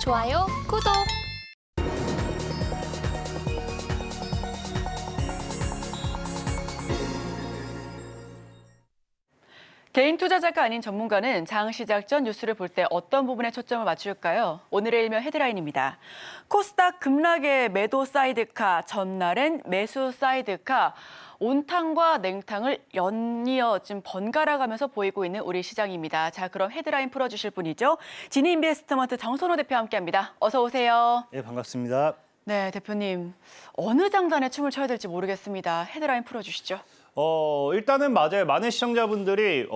좋아요, 구독! 개인 투자자가 아닌 전문가는 장 시작 전 뉴스를 볼 때 어떤 부분에 초점을 맞출까요? 오늘의 일면 헤드라인입니다. 코스닥 급락의 매도 사이드카, 전날엔 매수 사이드카, 온탕과 냉탕을 연이어 지금 번갈아 가면서 보이고 있는 우리 시장입니다. 자, 그럼 헤드라인 풀어주실 분이죠. 진인베스트먼트 정선호 대표와 함께합니다. 어서 오세요. 네, 반갑습니다. 네, 대표님. 어느 장단에 춤을 춰야 될지 모르겠습니다. 헤드라인 풀어주시죠. 일단은 맞아요. 많은 시청자분들이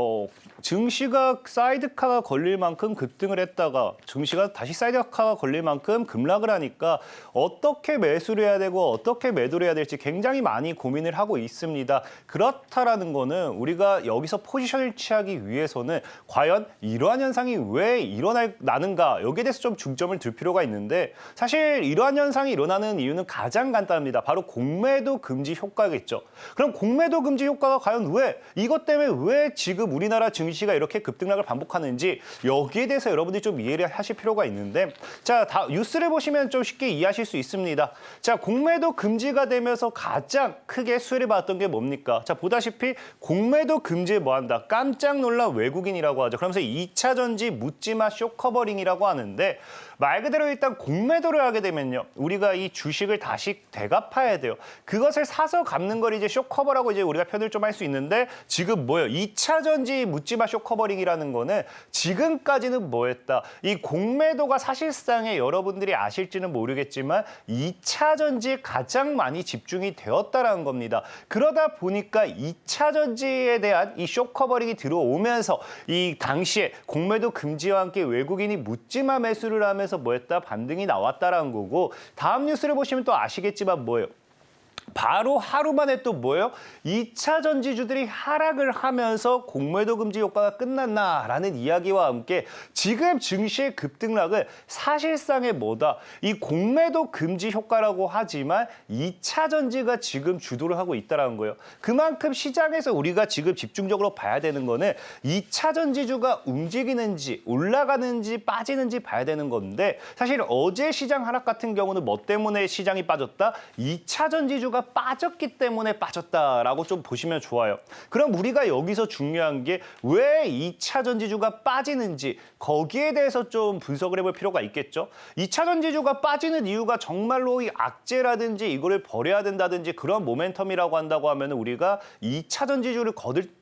증시가 사이드카가 걸릴 만큼 급등을 했다가 증시가 다시 사이드카가 걸릴 만큼 급락을 하니까 어떻게 매수를 해야 되고 어떻게 매도를 해야 될지 굉장히 많이 고민을 하고 있습니다. 그렇다라는 거는 우리가 여기서 포지션을 취하기 위해서는 과연 이러한 현상이 왜 일어나는가 여기에 대해서 좀 중점을 둘 필요가 있는데 사실 이러한 현상이 일어나는 이유는 가장 간단합니다. 바로 공매도 금지 효과겠죠. 그럼 공매도 금지 효과가 과연 왜 이것 때문에 왜 지금 우리나라 증시가 이렇게 급등락을 반복하는지 여기에 대해서 여러분들이 좀 이해를 하실 필요가 있는데 자, 뉴스를 보시면 좀 쉽게 이해하실 수 있습니다. 자, 공매도 금지가 되면서 가장 크게 수혜를 받았던 게 뭡니까? 자, 보다시피 공매도 금지에 뭐한다? 깜짝 놀란 외국인이라고 하죠. 그러면서 2차 전지 묻지마 쇼커버링이라고 하는데 말 그대로 일단 공매도를 하게 되면요. 우리가 이 주식을 다시 되갚아야 돼요. 그것을 사서 갚는 걸 이제 쇼커버라고 이제 우리가 표현을 좀 할 수 있는데 지금 뭐예요? 2차 전지 묻지마 쇼커버링이라는 거는 지금까지는 뭐였다? 이 공매도가 사실상에 여러분들이 아실지는 모르겠지만 2차 전지에 가장 많이 집중이 되었다라는 겁니다. 그러다 보니까 2차 전지에 대한 이 쇼커버링이 들어오면서 이 당시에 공매도 금지와 함께 외국인이 묻지마 매수를 하면서 뭐였다? 반등이 나왔다라는 거고 다음 뉴스를 보시면 또 아시겠지만 뭐예요? 바로 하루 만에 또 뭐예요? 2차 전지주들이 하락을 하면서 공매도 금지 효과가 끝났나라는 이야기와 함께 지금 증시의 급등락을 사실상의 뭐다? 이 공매도 금지 효과라고 하지만 2차 전지가 지금 주도를 하고 있다는 거예요. 그만큼 시장에서 우리가 지금 집중적으로 봐야 되는 거는 2차 전지주가 움직이는지 올라가는지 빠지는지 봐야 되는 건데 사실 어제 시장 하락 같은 경우는 뭐 때문에 시장이 빠졌다? 2차 전지주가 빠졌기 때문에 빠졌다라고 좀 보시면 좋아요. 그럼 우리가 여기서 중요한 게 왜 2차 전지주가 빠지는지 거기에 대해서 좀 분석을 해볼 필요가 있겠죠. 2차 전지주가 빠지는 이유가 정말로 이 악재라든지 이거를 버려야 된다든지 그런 모멘텀이라고 한다고 하면 우리가 2차 전지주를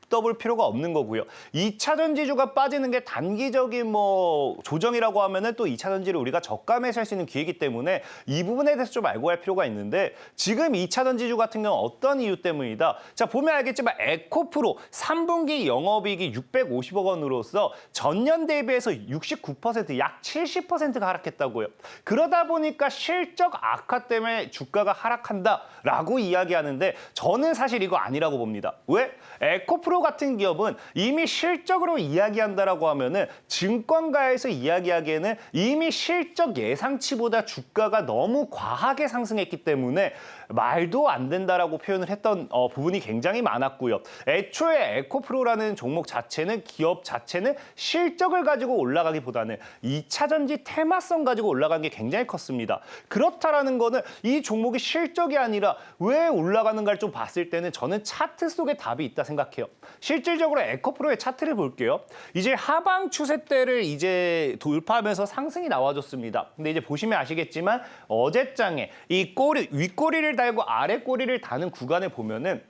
떠볼 필요가 없는 거고요. 2차 전지주가 빠지는 게 단기적인 뭐 조정이라고 하면은 또 2차 전지를 우리가 저가 매수할 수 있는 기회이기 때문에 이 부분에 대해서 좀 알고 할 필요가 있는데 지금 2차 전지주 같은 경우는 어떤 이유 때문이다. 자, 보면 알겠지만 에코프로 3분기 영업이익이 650억 원으로서 전년 대비해서 69%, 약 70%가 하락했다고요. 그러다 보니까 실적 악화 때문에 주가가 하락한다라고 이야기하는데 저는 사실 이거 아니라고 봅니다. 왜? 에코프로 같은 기업은 이미 실적으로 이야기한다라고 하면은 증권가에서 이야기하기에는 이미 실적 예상치보다 주가가 너무 과하게 상승했기 때문에 말도 안 된다라고 표현을 했던 부분이 굉장히 많았고요. 애초에 에코프로라는 종목 자체는 기업 자체는 실적을 가지고 올라가기보다는 2차 전지 테마성 가지고 올라간 게 굉장히 컸습니다. 그렇다라는 거는 이 종목이 실적이 아니라 왜 올라가는가를 좀 봤을 때는 저는 차트 속에 답이 있다 생각해요. 실질적으로 에코프로의 차트를 볼게요. 이제 하방 추세대를 이제 돌파하면서 상승이 나와줬습니다. 근데 이제 보시면 아시겠지만 어제장에 이 꼬리 윗꼬리를 달고 아래 꼬리를 다는 구간을 보면은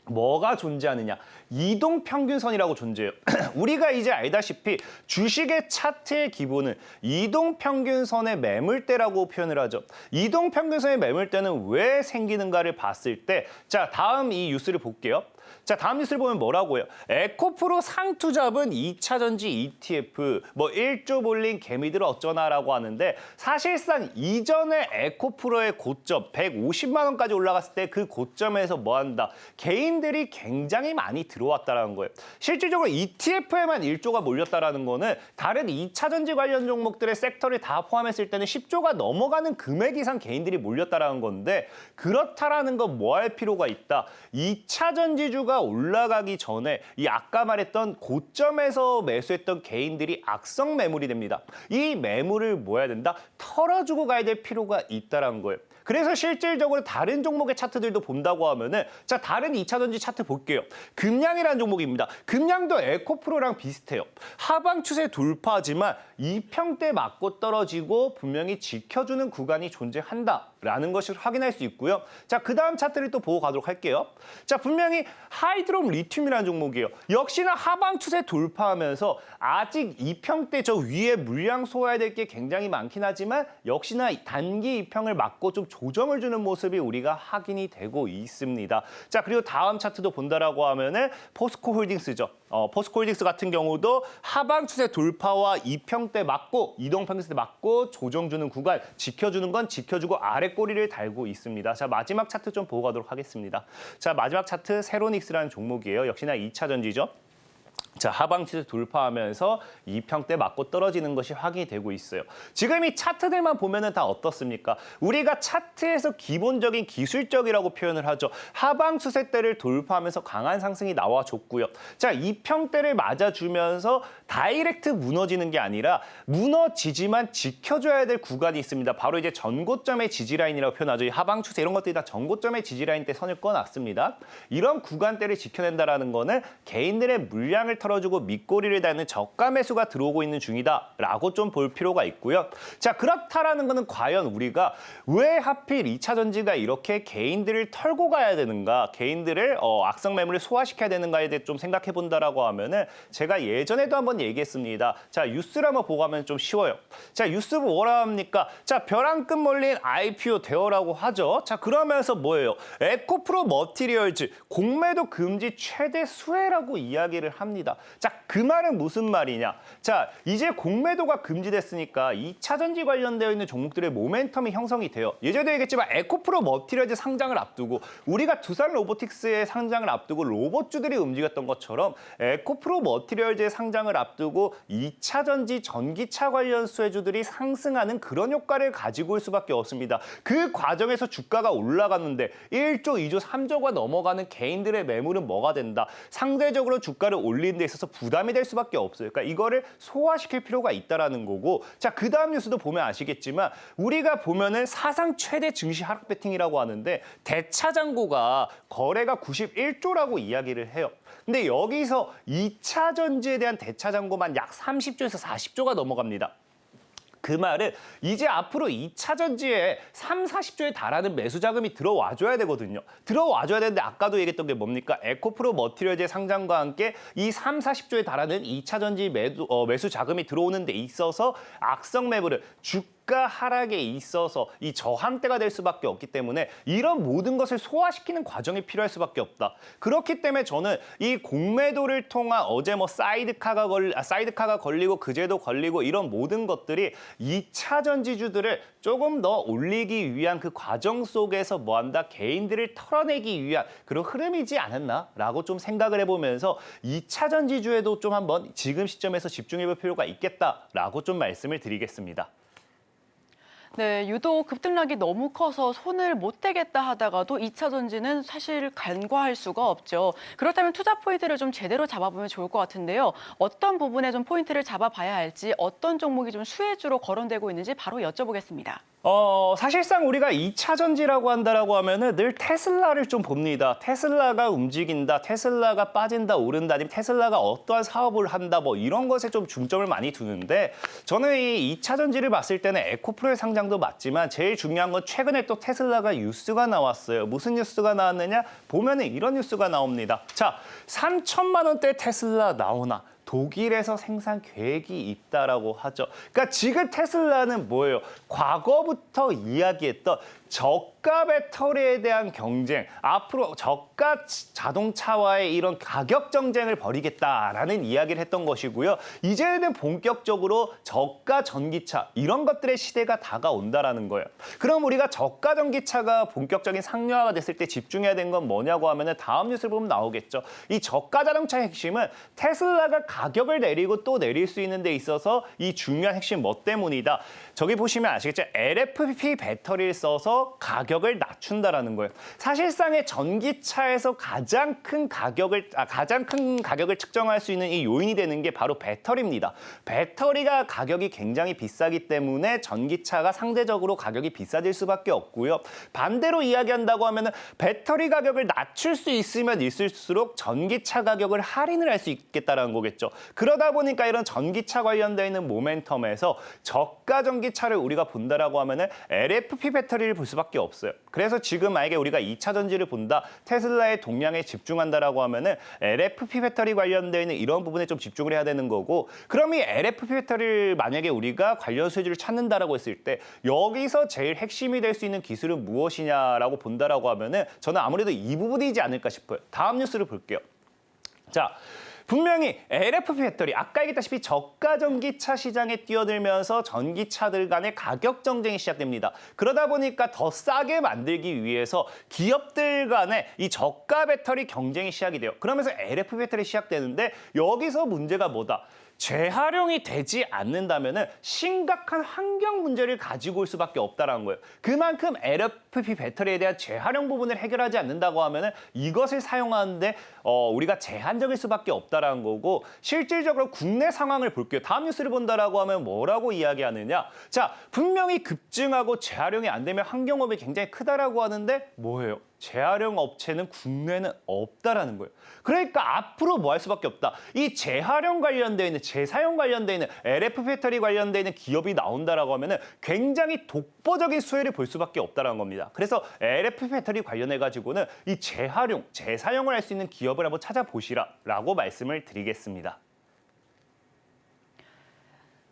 뭐가 존재하느냐? 이동평균선이라고 존재해요. 우리가 이제 알다시피 주식의 차트의 기본은 이동평균선의 매물대라고 표현을 하죠. 이동평균선의 매물대는 왜 생기는가를 봤을 때 자, 다음 이 뉴스를 볼게요. 자, 다음 뉴스를 보면 뭐라고 해요? 에코프로 상투잡은 2차 전지 ETF, 뭐 1조 몰린 개미들 어쩌나라고 하는데 사실상 이전에 에코프로의 고점 150만 원까지 올라갔을 때 그 고점에서 뭐 한다? 개인들이 굉장히 많이 들어왔다는 거예요. 실질적으로 ETF에만 1조가 몰렸다는 거는 다른 2차 전지 관련 종목들의 섹터를 다 포함했을 때는 10조가 넘어가는 금액 이상 개인들이 몰렸다는 건데 그렇다라는 건 뭐 할 필요가 있다? 2차 전지주 지수가 올라가기 전에 이 아까 말했던 고점에서 매수했던 개인들이 악성 매물이 됩니다. 이 매물을 뭐 해야 된다? 털어주고 가야 될 필요가 있다는 거예요. 그래서 실질적으로 다른 종목의 차트들도 본다고 하면은 자 다른 2차전지 차트 볼게요. 금양이라는 종목입니다. 금양도 에코프로랑 비슷해요. 하방 추세 돌파지만 2평대 맞고 떨어지고 분명히 지켜주는 구간이 존재한다라는 것을 확인할 수 있고요. 자 그다음 차트를 또 보고 가도록 할게요. 자 분명히 하이드롬 리튬이라는 종목이에요. 역시나 하방 추세 돌파하면서 아직 2평대 저 위에 물량 소화해야 될 게 굉장히 많긴 하지만 역시나 단기 2평을 맞고 좀 조정을 주는 모습이 우리가 확인이 되고 있습니다. 자 그리고 다음 차트도 본다라고 하면은 포스코홀딩스죠. 포스코홀딩스 같은 경우도 하방 추세 돌파와 2평대 맞고 이동평균세 맞고 조정 주는 구간 지켜주는 건 지켜주고 아래 꼬리를 달고 있습니다. 자 마지막 차트 좀 보고 가도록 하겠습니다. 자 마지막 차트 세로닉스라는 종목이에요. 역시나 2차 전지죠. 자 하방 추세 돌파하면서 2평대 맞고 떨어지는 것이 확인이 되고 있어요. 지금 이 차트들만 보면은 다 어떻습니까? 우리가 차트에서 기본적인 기술적이라고 표현을 하죠. 하방 추세대를 돌파하면서 강한 상승이 나와줬고요. 자 2평대를 맞아주면서 다이렉트 무너지는 게 아니라 무너지지만 지켜줘야 될 구간이 있습니다. 바로 이제 전고점의 지지라인이라고 표현하죠. 이 하방 추세 이런 것들이 다 전고점의 지지라인 때 선을 꺼놨습니다. 이런 구간대를 지켜낸다라는 거는 개인들의 물량을 털어주고 밑꼬리를 닿는 저가 매수가 들어오고 있는 중이다라고 좀 볼 필요가 있고요. 자 그렇다라는 거는 과연 우리가 왜 하필 2차 전지가 이렇게 개인들을 털고 가야 되는가, 개인들을 악성 매물을 소화시켜야 되는가에 대해 좀 생각해 본다라고 하면은 제가 예전에도 한번 얘기했습니다. 자 뉴스를 한번 보고 하면 좀 쉬워요. 자 뉴스 뭐라 합니까? 자 벼랑끝 몰린 IPO 대어라고 하죠. 자 그러면서 뭐예요? 에코프로 머티리얼즈 공매도 금지 최대 수혜라고 이야기를 합니다. 자, 그 말은 무슨 말이냐? 자, 이제 공매도가 금지됐으니까 2차 전지 관련되어 있는 종목들의 모멘텀이 형성이 돼요. 예전에도 얘기했지만 에코프로 머티리얼즈 상장을 앞두고 우리가 두산 로보틱스의 상장을 앞두고 로봇주들이 움직였던 것처럼 에코프로 머티리얼즈의 상장을 앞두고 2차 전지 전기차 관련 수혜주들이 상승하는 그런 효과를 가지고 올 수밖에 없습니다. 그 과정에서 주가가 올라갔는데 1조, 2조, 3조가 넘어가는 개인들의 매물은 뭐가 된다? 상대적으로 주가를 올리는 데 있어서 부담이 될 수밖에 없어요. 그러니까 이거를 소화시킬 필요가 있다라는 거고. 자, 그다음 뉴스도 보면 아시겠지만 우리가 보면은 사상 최대 증시 하락 배팅이라고 하는데 대차장고가 거래가 91조라고 이야기를 해요. 근데 여기서 2차 전지에 대한 대차장고만 약 30조에서 40조가 넘어갑니다. 그 말은 이제 앞으로 2차 전지에 3, 40조에 달하는 매수 자금이 들어와줘야 되거든요. 들어와줘야 되는데 아까도 얘기했던 게 뭡니까? 에코프로 머티리얼즈의 상장과 함께 이 3, 40조에 달하는 2차 전지 매수 자금이 들어오는 데 있어서 악성 매물을 주가 하락에 있어서 이 저항대가 될 수밖에 없기 때문에 이런 모든 것을 소화시키는 과정이 필요할 수밖에 없다. 그렇기 때문에 저는 이 공매도를 통한 어제 뭐 사이드카가 걸리고 그제도 걸리고 이런 모든 것들이 2차 전지주들을 조금 더 올리기 위한 그 과정 속에서 뭐한다? 개인들을 털어내기 위한 그런 흐름이지 않았나라고 좀 생각을 해보면서 2차 전지주에도 좀 한번 지금 시점에서 집중해볼 필요가 있겠다라고 좀 말씀을 드리겠습니다. 네, 유독 급등락이 너무 커서 손을 못 대겠다 하다가도 2차 전지는 사실 간과할 수가 없죠. 그렇다면 투자 포인트를 좀 제대로 잡아보면 좋을 것 같은데요. 어떤 부분에 좀 포인트를 잡아봐야 할지, 어떤 종목이 좀 수혜주로 거론되고 있는지 바로 여쭤보겠습니다. 사실상 우리가 2차 전지라고 한다라고 하면은 늘 테슬라를 좀 봅니다. 테슬라가 움직인다, 테슬라가 빠진다, 오른다, 아니면 테슬라가 어떠한 사업을 한다, 뭐 이런 것에 좀 중점을 많이 두는데 저는 이 2차 전지를 봤을 때는 에코프로의 상장도 맞지만 제일 중요한 건 최근에 또 테슬라가 뉴스가 나왔어요. 무슨 뉴스가 나왔느냐? 보면은 이런 뉴스가 나옵니다. 자, 3천만 원대 테슬라 나오나? 독일에서 생산 계획이 있다라고 하죠. 그러니까 지금 테슬라는 뭐예요? 과거부터 이야기했던 저가 배터리에 대한 경쟁, 앞으로 저가 자동차와의 이런 가격 경쟁을 벌이겠다라는 이야기를 했던 것이고요. 이제는 본격적으로 저가 전기차 이런 것들의 시대가 다가온다라는 거예요. 그럼 우리가 저가 전기차가 본격적인 상용화가 됐을 때 집중해야 되는 건 뭐냐고 하면은 다음 뉴스를 보면 나오겠죠. 이 저가 자동차의 핵심은 테슬라가 가격을 내리고 또 내릴 수 있는 데 있어서 이 중요한 핵심 뭐 때문이다. 저기 보시면 아시겠죠? LFP 배터리를 써서 가격을 가격을 낮춘다라는 거예요. 사실상의 전기차에서 가장 큰 가격을 측정할 수 있는 이 요인이 되는 게 바로 배터리입니다. 배터리가 가격이 굉장히 비싸기 때문에 전기차가 상대적으로 가격이 비싸질 수밖에 없고요. 반대로 이야기한다고 하면은 배터리 가격을 낮출 수 있으면 있을수록 전기차 가격을 할인을 할 수 있겠다라는 거겠죠. 그러다 보니까 이런 전기차 관련돼 있는 모멘텀에서 저가 전기차를 우리가 본다라고 하면은 LFP 배터리를 볼 수밖에 없어요. 그래서 지금 만약에 우리가 2차 전지를 본다, 테슬라의 동량에 집중한다라고 하면은 LFP 배터리 관련돼 있는 이런 부분에 좀 집중을 해야 되는 거고, 그럼 이 LFP 배터리를 만약에 우리가 관련 수혜주를 찾는다라고 했을 때 여기서 제일 핵심이 될 수 있는 기술은 무엇이냐라고 본다라고 하면은 저는 아무래도 이 부분이지 않을까 싶어요. 다음 뉴스를 볼게요. 자, 분명히 LFP 배터리, 아까 얘기했다시피 저가 전기차 시장에 뛰어들면서 전기차들 간의 가격 경쟁이 시작됩니다. 그러다 보니까 더 싸게 만들기 위해서 기업들 간의 이 저가 배터리 경쟁이 시작이 돼요. 그러면서 LFP 배터리 시작되는데 여기서 문제가 뭐다? 재활용이 되지 않는다면은 심각한 환경 문제를 가지고 올 수밖에 없다는 거예요. 그만큼 LFP 배터리에 대한 재활용 부분을 해결하지 않는다고 하면은 이것을 사용하는데 우리가 제한적일 수밖에 없다는 거고, 실질적으로 국내 상황을 볼게요. 다음 뉴스를 본다라고 하면 뭐라고 이야기하느냐? 자, 분명히 급증하고 재활용이 안 되면 환경오염이 굉장히 크다라고 하는데 뭐예요? 재활용 업체는 국내는 없다라는 거예요. 그러니까 앞으로 뭐 할 수밖에 없다. 이 재활용 관련돼 있는, 재사용 관련돼 있는 LFP 배터리 관련돼 있는 기업이 나온다라고 하면은 굉장히 독보적인 수혜를 볼 수밖에 없다라는 겁니다. 그래서 LFP 배터리 관련해 가지고는 이 재활용, 재사용을 할 수 있는 기업을 한번 찾아보시라라고 말씀을 드리겠습니다.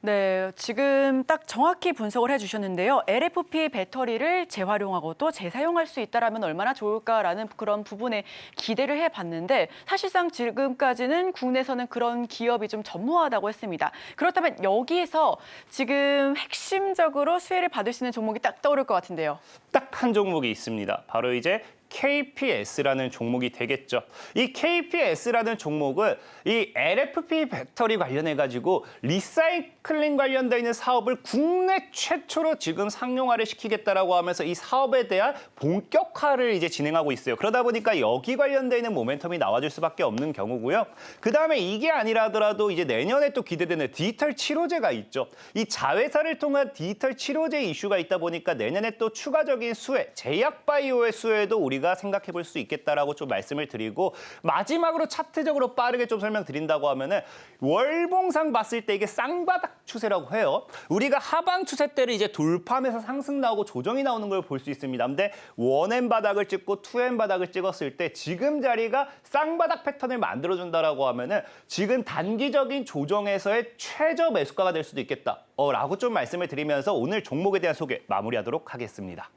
네, 지금 딱 정확히 분석을 해주셨는데요. LFP 배터리를 재활용하고 또 재사용할 수 있다면 얼마나 좋을까라는 그런 부분에 기대를 해봤는데, 사실상 지금까지는 국내에서는 그런 기업이 좀 전무하다고 했습니다. 그렇다면 여기서 지금 핵심적으로 수혜를 받을 수 있는 종목이 딱 떠오를 것 같은데요. 딱 한 종목이 있습니다. 바로 이제 KPS라는 종목이 되겠죠. 이 KPS라는 종목은 이 LFP 배터리 관련해 가지고 리사이클링 관련돼 있는 사업을 국내 최초로 지금 상용화를 시키겠다라고 하면서 이 사업에 대한 본격화를 이제 진행하고 있어요. 그러다 보니까 여기 관련돼 있는 모멘텀이 나와줄 수밖에 없는 경우고요. 그다음에 이게 아니라더라도 이제 내년에 또 기대되는 디지털 치료제가 있죠. 이 자회사를 통한 디지털 치료제 이슈가 있다 보니까 내년에 또 추가적인 수혜, 제약바이오의 수혜도 우리가 생각해 볼 수 있겠다라고 좀 말씀을 드리고, 마지막으로 차트적으로 빠르게 좀 설명드린다고 하면은 월봉상 봤을 때 이게 쌍바닥 추세라고 해요. 우리가 하방 추세 때를 이제 돌파하면서 상승 나오고 조정이 나오는 걸 볼 수 있습니다. 근데 원엔 바닥을 찍고 투엔 바닥을 찍었을 때 지금 자리가 쌍바닥 패턴을 만들어준다라고 하면은 지금 단기적인 조정에서의 최저 매수가가 될 수도 있겠다. 라고 좀 말씀을 드리면서 오늘 종목에 대한 소개 마무리하도록 하겠습니다.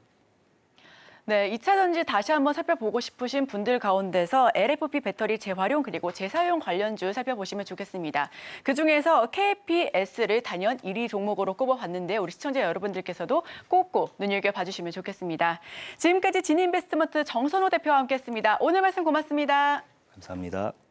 네, 2차 전지 다시 한번 살펴보고 싶으신 분들 가운데서 LFP 배터리 재활용 그리고 재사용 관련주 살펴보시면 좋겠습니다. 그중에서 KPS를 단연 1위 종목으로 꼽아봤는데요. 우리 시청자 여러분들께서도 꼭꼭 눈여겨봐 주시면 좋겠습니다. 지금까지 진인베스트먼트 정선호 대표와 함께했습니다. 오늘 말씀 고맙습니다. 감사합니다.